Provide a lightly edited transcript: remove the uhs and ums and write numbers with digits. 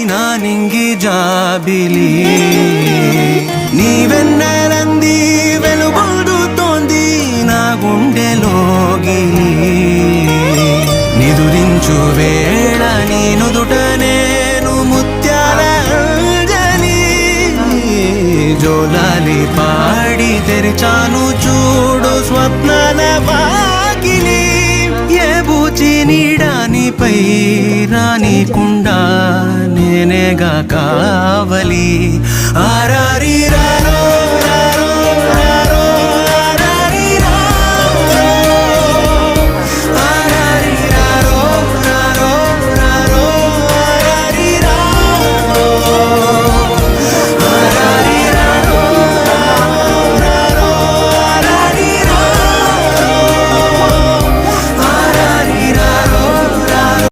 నా నింగి జాబిలి నీవెన్నెలంది వెలుగొందుతోంది నా గుండెలోగిలి నిదురించు వేళ నీ నుదుట నేను ముత్యాల అంజలి జోలాలి పాడి తెరిచాను చూడు స్వప్నాల వాకిలి ఏ బూచి నీడానిపై రానికుండా నేనేగా కావలి ఆరారి రారో